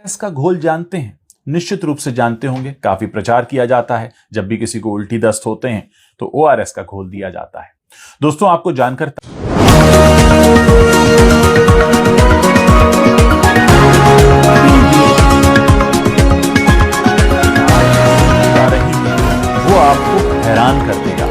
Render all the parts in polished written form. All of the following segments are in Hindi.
इसका घोल जानते हैं, निश्चित रूप से जानते होंगे, काफी प्रचार किया जाता है। जब भी किसी को उल्टी दस्त होते हैं तो ओआरएस का घोल दिया जाता है। दोस्तों, आपको जानकर वो आपको हैरान कर देगा।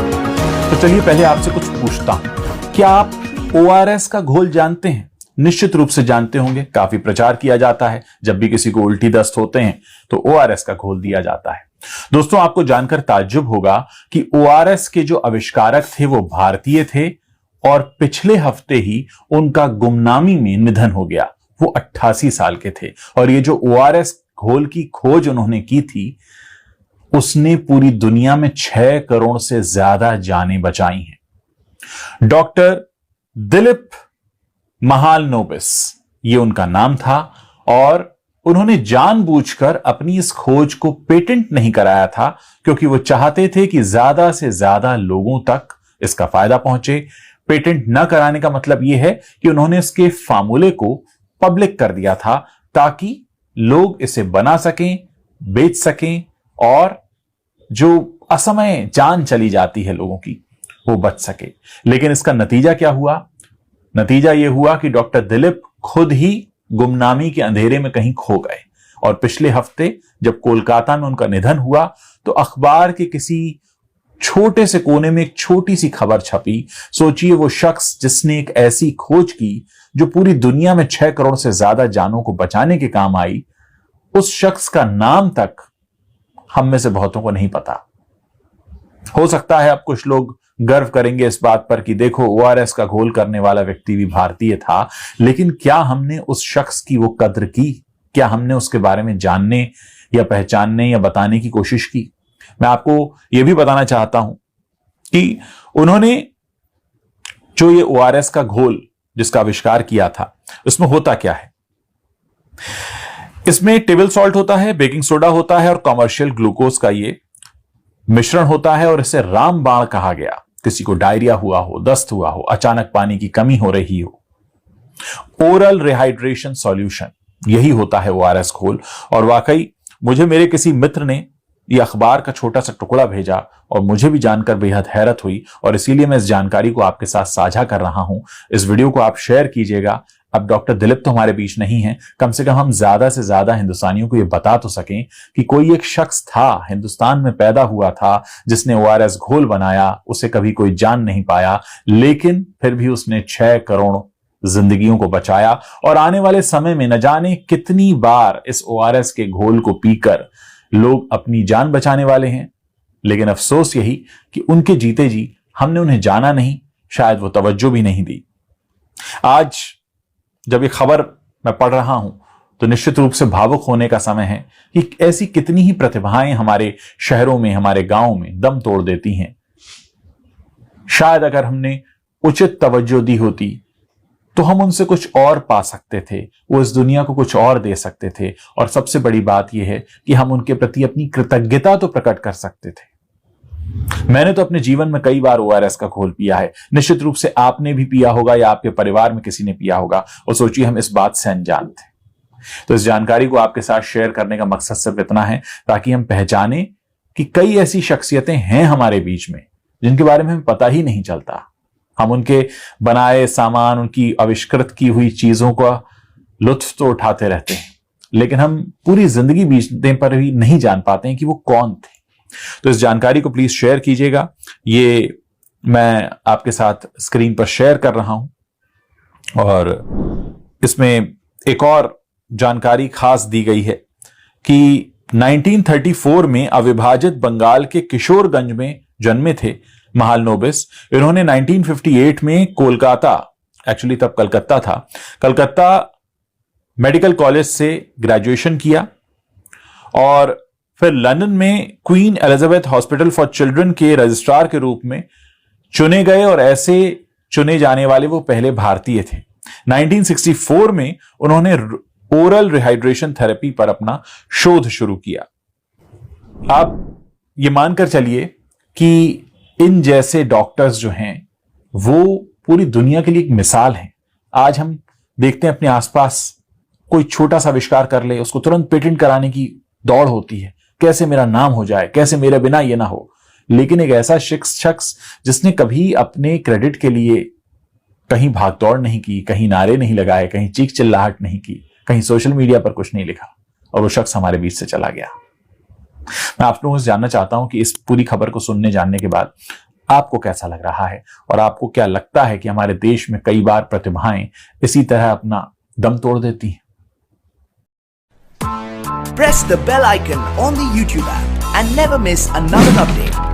तो चलिए पहले आपसे कुछ पूछता हूं, क्या आप ओआरएस का घोल जानते हैं? निश्चित रूप से जानते होंगे, काफी प्रचार किया जाता है। जब भी किसी को उल्टी दस्त होते हैं तो ओआरएस का घोल दिया जाता है। दोस्तों, आपको जानकर ताज्जुब होगा कि ओआरएस के जो आविष्कारक थे वो भारतीय थे और पिछले हफ्ते ही उनका गुमनामी में निधन हो गया। वो 88 साल के थे और ये जो ओआरएस घोल की खोज उन्होंने की थी, उसने पूरी दुनिया में 6 करोड़ से ज्यादा जानें बचाई हैं। डॉक्टर दिलीप महालनोबिस, ये उनका नाम था और उन्होंने जानबूझकर अपनी इस खोज को पेटेंट नहीं कराया था, क्योंकि वो चाहते थे कि ज्यादा से ज्यादा लोगों तक इसका फायदा पहुंचे। पेटेंट न कराने का मतलब यह है कि उन्होंने इसके फार्मूले को पब्लिक कर दिया था ताकि लोग इसे बना सकें, बेच सकें और जो असमय जान चली जाती है लोगों की, वो बच सके। लेकिन इसका नतीजा क्या हुआ? नतीजा यह हुआ कि डॉक्टर दिलीप खुद ही गुमनामी के अंधेरे में कहीं खो गए और पिछले हफ्ते जब कोलकाता में उनका निधन हुआ तो अखबार के किसी छोटे से कोने में एक छोटी सी खबर छपी। सोचिए, वो शख्स जिसने एक ऐसी खोज की जो पूरी दुनिया में 6 करोड़ से ज्यादा जानों को बचाने के काम आई, उस शख्स का नाम तक हम में से बहुतों को नहीं पता। हो सकता है अब कुछ लोग गर्व करेंगे इस बात पर कि देखो, ओआरएस का घोल करने वाला व्यक्ति भी भारतीय था, लेकिन क्या हमने उस शख्स की वो कद्र की? क्या हमने उसके बारे में जानने या पहचानने या बताने की कोशिश की? मैं आपको यह भी बताना चाहता हूं कि उन्होंने जो ये ओआरएस का घोल जिसका आविष्कार किया था, उसमें होता क्या है? इसमें टेबल सॉल्ट होता है, बेकिंग सोडा होता है और कमर्शियल ग्लूकोज का ये मिश्रण होता है और इसे रामबाण कहा गया। किसी को डायरिया हुआ हो, दस्त हुआ हो, अचानक पानी की कमी हो रही हो, ओरल रिहाइड्रेशन सॉल्यूशन, यही होता है ओआरएस घोल। और वाकई मुझे मेरे किसी मित्र ने यह अखबार का छोटा सा टुकड़ा भेजा और मुझे भी जानकर बेहद हैरत हुई और इसीलिए मैं इस जानकारी को आपके साथ साझा कर रहा हूं। इस वीडियो को आप शेयर कीजिएगा। अब डॉक्टर दिलीप तो हमारे बीच नहीं है, कम से कम हम ज्यादा से ज्यादा हिंदुस्तानियों को यह बता तो सकें कि कोई एक शख्स था, हिंदुस्तान में पैदा हुआ था, जिसने ओआरएस घोल बनाया। उसे कभी कोई जान नहीं पाया, लेकिन फिर भी उसने 6 करोड़ जिंदगियों को बचाया और आने वाले समय में न जाने कितनी बार इस ओआरएस के घोल को पीकर लोग अपनी जान बचाने वाले हैं। लेकिन अफसोस यही कि उनके जीते जी हमने उन्हें जाना नहीं, शायद वो तवज्जो भी नहीं दी। आज जब ये खबर मैं पढ़ रहा हूं तो निश्चित रूप से भावुक होने का समय है कि ऐसी कितनी ही प्रतिभाएं हमारे शहरों में, हमारे गांव में दम तोड़ देती हैं। शायद अगर हमने उचित तवज्जो दी होती तो हम उनसे कुछ और पा सकते थे, वो इस दुनिया को कुछ और दे सकते थे और सबसे बड़ी बात यह है कि हम उनके प्रति अपनी कृतज्ञता तो प्रकट कर सकते थे। मैंने तो अपने जीवन में कई बार ओआरएस का घोल पिया है, निश्चित रूप से आपने भी पिया होगा या आपके परिवार में किसी ने पिया होगा। और सोचिए, हम इस बात से अनजान थे। तो इस जानकारी को आपके साथ शेयर करने का मकसद सिर्फ इतना है ताकि हम पहचाने कि कई ऐसी शख्सियतें हैं हमारे बीच में जिनके बारे में हमें पता ही नहीं चलता। हम उनके बनाए सामान, उनकी आविष्कृत की हुई चीजों का लुत्फ तो उठाते रहते हैं, लेकिन हम पूरी जिंदगी बीतने पर भी नहीं जान पाते हैं कि वो कौन थे। तो इस जानकारी को प्लीज शेयर कीजिएगा। ये मैं आपके साथ स्क्रीन पर शेयर कर रहा हूं और इसमें एक और जानकारी खास दी गई है कि 1934 में अविभाजित बंगाल के किशोरगंज में जन्मे थे महालनोबिस। इन्होंने 1958 में कोलकाता, एक्चुअली तब कलकत्ता था, कलकत्ता मेडिकल कॉलेज से ग्रेजुएशन किया और फिर लंदन में queen Elizabeth hospital for children के रजिस्ट्रार के रूप में चुने गए और ऐसे चुने जाने वाले वो पहले भारतीय थे। 1964 में उन्होंने ओरल रिहाइड्रेशन थेरेपी पर अपना शोध शुरू किया। आप ये मानकर चलिए कि इन जैसे डॉक्टर्स जो हैं वो पूरी दुनिया के लिए एक मिसाल हैं। आज हम देखते हैं अपने आसपास कोई छोटा सा आविष्कार कर ले, उसको तुरंत पेटेंट कराने की दौड़ होती है, कैसे मेरा नाम हो जाए, कैसे मेरे बिना ये ना हो। लेकिन एक ऐसा शख्स जिसने कभी अपने क्रेडिट के लिए कहीं भागदौड़ नहीं की, कहीं नारे नहीं लगाए, कहीं चीख चिल्लाहट नहीं की, कहीं सोशल मीडिया पर कुछ नहीं लिखा, और वो शख्स हमारे बीच से चला गया। मैं आप लोगों से जानना चाहता हूं कि इस पूरी खबर को सुनने जानने के बाद आपको कैसा लग रहा है, और आपको क्या लगता है कि हमारे देश में कई बार प्रतिभाएं इसी तरह अपना दम तोड़ देती हैं। Press the bell icon on the YouTube app and never miss another update.